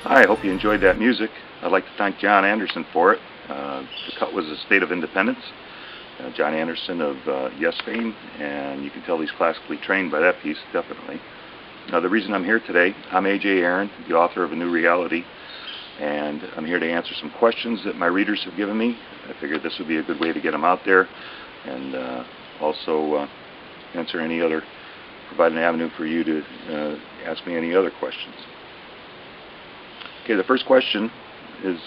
Hi, I hope you enjoyed that music. I'd like to thank John Anderson for it. The cut was A State of Independence. John Anderson of Yes fame, and you can tell he's classically trained by that piece, definitely. The reason I'm here today, I'm A.J. Aaron, the author of A New Reality, and I'm here to answer some questions that my readers have given me. I figured this would be a good way to get them out there, and also provide an avenue for you to ask me any other questions. Okay, the first question is,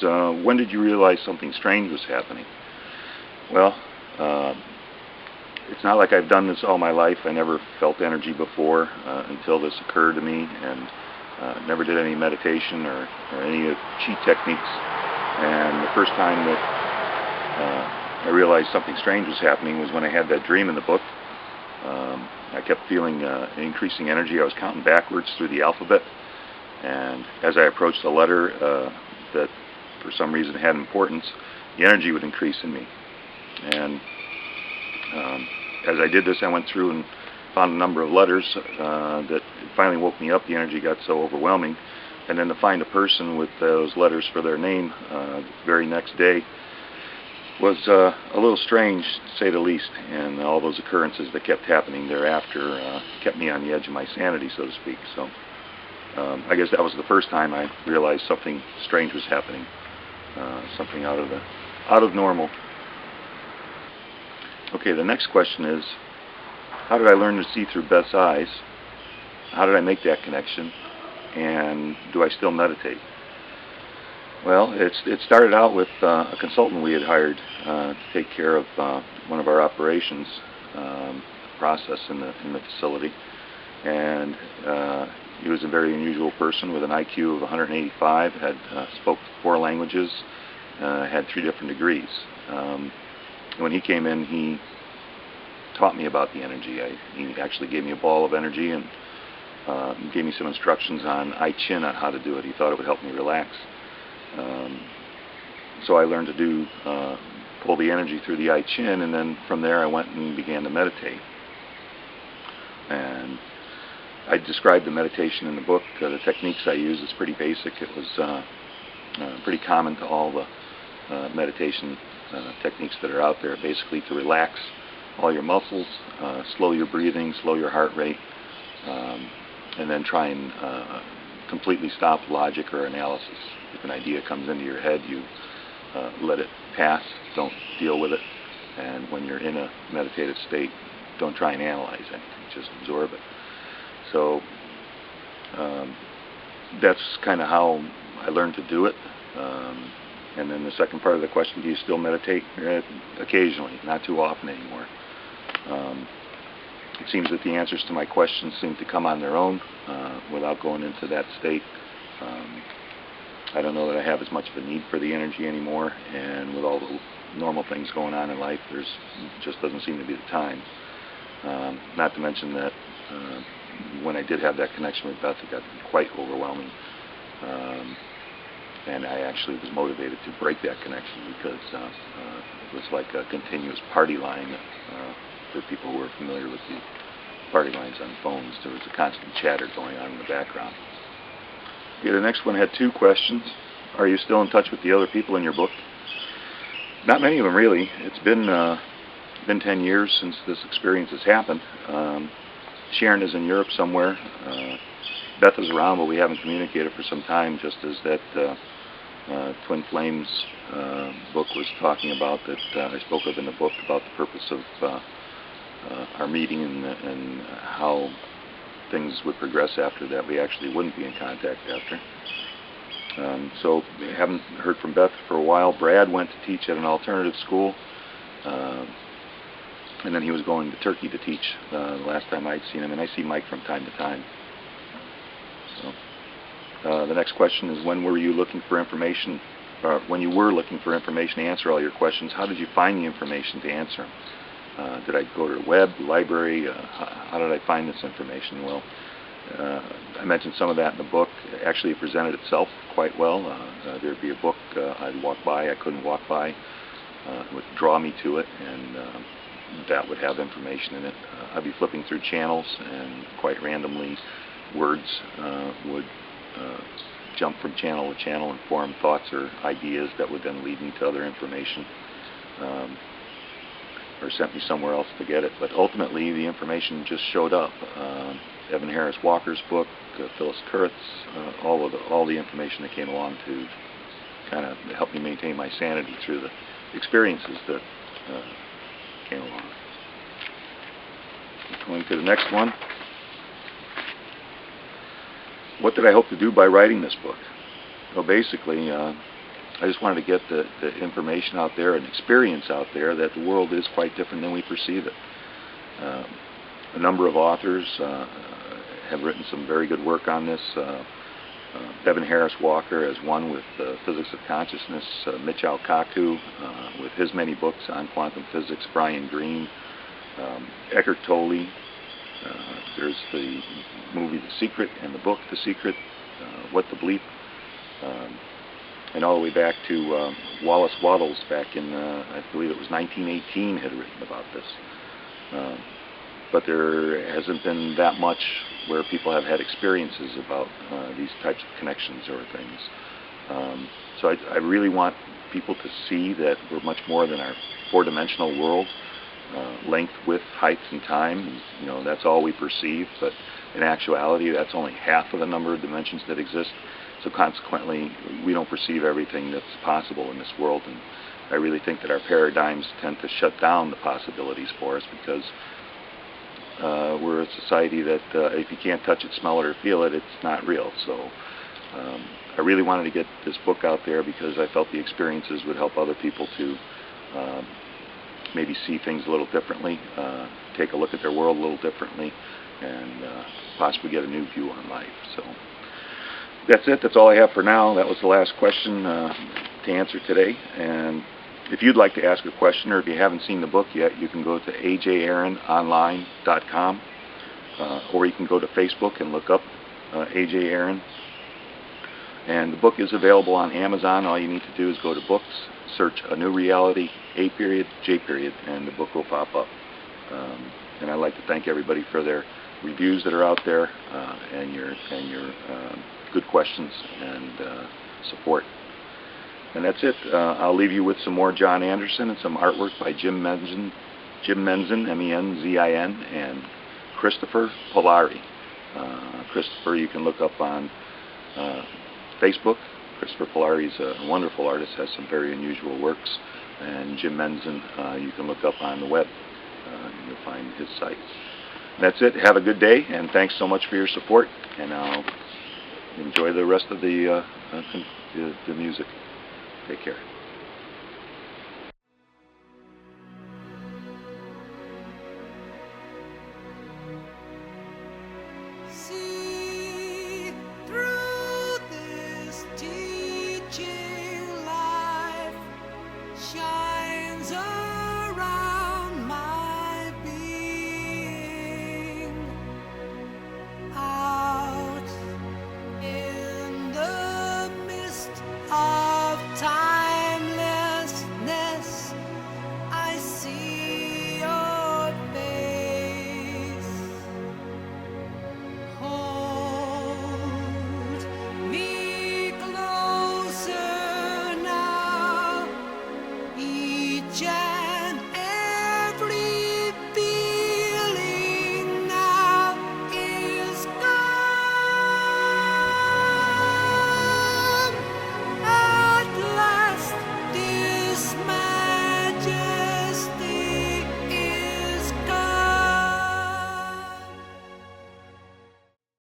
when did you realize something strange was happening? Well, it's not like I've done this all my life. I never felt energy before until this occurred to me, and never did any meditation or any chi techniques. And the first time that I realized something strange was happening was when I had that dream in the book. I kept feeling increasing energy. I was counting backwards through the alphabet, and as I approached a letter that for some reason had importance, the energy would increase in me. And as I did this, I went through and found a number of letters that finally woke me up. The energy got so overwhelming. And then to find a person with those letters for their name the very next day was a little strange, to say the least. And all those occurrences that kept happening thereafter kept me on the edge of my sanity, so to speak. So I guess that was the first time I realized something strange was happening, something out of normal. Okay, the next question is, how did I learn to see through Beth's eyes? How did I make that connection? And do I still meditate? Well, it started out with a consultant we had hired to take care of one of our operations process in the facility. And he was a very unusual person with an IQ of 185, spoke 4 languages, had 3 different degrees. When he came in, he taught me about the energy. He actually gave me a ball of energy and gave me some instructions on I Ching, on how to do it. He thought it would help me relax. So I learned to pull the energy through the I Ching, and then from there I went and began to meditate. And I described the meditation in the book. The techniques I use is pretty basic. It was pretty common to all the meditation techniques that are out there, basically to relax all your muscles, slow your breathing, slow your heart rate, and then try and completely stop logic or analysis. If an idea comes into your head, you let it pass, don't deal with it, and when you're in a meditative state, don't try and analyze anything, just absorb it. So that's kind of how I learned to do it. And then the second part of the question, do you still meditate? Occasionally, not too often anymore. It seems that the answers to my questions seem to come on their own without going into that state. I don't know that I have as much of a need for the energy anymore, and with all the normal things going on in life, just doesn't seem to be the time. Not to mention that when I did have that connection with Beth, it got to be quite overwhelming. And I actually was motivated to break that connection because it was like a continuous party line. For people who are familiar with the party lines on phones, there was a constant chatter going on in the background. Okay, the next one had 2 questions. Are you still in touch with the other people in your book? Not many of them, really. It's been 10 years since this experience has happened. Sharon is in Europe somewhere. Beth is around, but we haven't communicated for some time, just as that Twin Flames book was talking about, that I spoke of in the book, about the purpose of our meeting and how things would progress after that. We actually wouldn't be in contact after. So we haven't heard from Beth for a while. Brad went to teach at an alternative school, and then he was going to Turkey to teach the last time I'd seen him, and I see Mike from time to time. So, the next question is, when were you looking for information? When you were looking for information to answer all your questions, how did you find the information to answer them? Did I go to the web, the library? How did I find this information? Well, I mentioned some of that in the book. Actually, it presented itself quite well. There'd be a book I'd walk by, I couldn't walk by. It would draw me to it, and that would have information in it. I'd be flipping through channels, and quite randomly words would jump from channel to channel and form thoughts or ideas that would then lead me to other information, or sent me somewhere else to get it. But ultimately, the information just showed up. Evan Harris Walker's book, Phyllis Kurth's, all the information that came along to kind of help me maintain my sanity through the experiences that came along. Going to the next one. What did I hope to do by writing this book? Well, basically, I just wanted to get the information out there and experience out there that the world is quite different than we perceive it. A number of authors have written some very good work on this. Evan Harris Walker has one with Physics of Consciousness, Michio Kaku with his many books on quantum physics, Brian Greene, Eckhart Tolle. There's the movie The Secret and the book The Secret, What the Bleep, and all the way back to Wallace Wattles back in, I believe it was 1918, had written about this. But there hasn't been that much where people have had experiences about these types of connections or things. So I really want people to see that we're much more than our four-dimensional world. Length, width, height, and time, that's all we perceive, but in actuality that's only half of the number of dimensions that exist. So consequently, we don't perceive everything that's possible in this world, and I really think that our paradigms tend to shut down the possibilities for us, because we're a society that if you can't touch it, smell it, or feel it, it's not real. So I really wanted to get this book out there because I felt the experiences would help other people to maybe see things a little differently, take a look at their world a little differently, and possibly get a new view on life. So that's it. That's all I have for now. That was the last question to answer today. And if you'd like to ask a question, or if you haven't seen the book yet, you can go to ajaarononline.com, or you can go to Facebook and look up AJ Aaron. And the book is available on Amazon. All you need to do is go to books, search A New Reality, A period, J period, and the book will pop up. And I'd like to thank everybody for their reviews that are out there, and your good questions and support. And that's it. I'll leave you with some more John Anderson and some artwork by Jim Menzin, M-E-N-Z-I-N, and Christopher Polari. Christopher you can look up on Facebook. Christopher Polari is a wonderful artist, has some very unusual works. And Jim Menzin you can look up on the web. You'll find his site. And that's it. Have a good day, and thanks so much for your support. And I'll enjoy the rest of the music. Take care.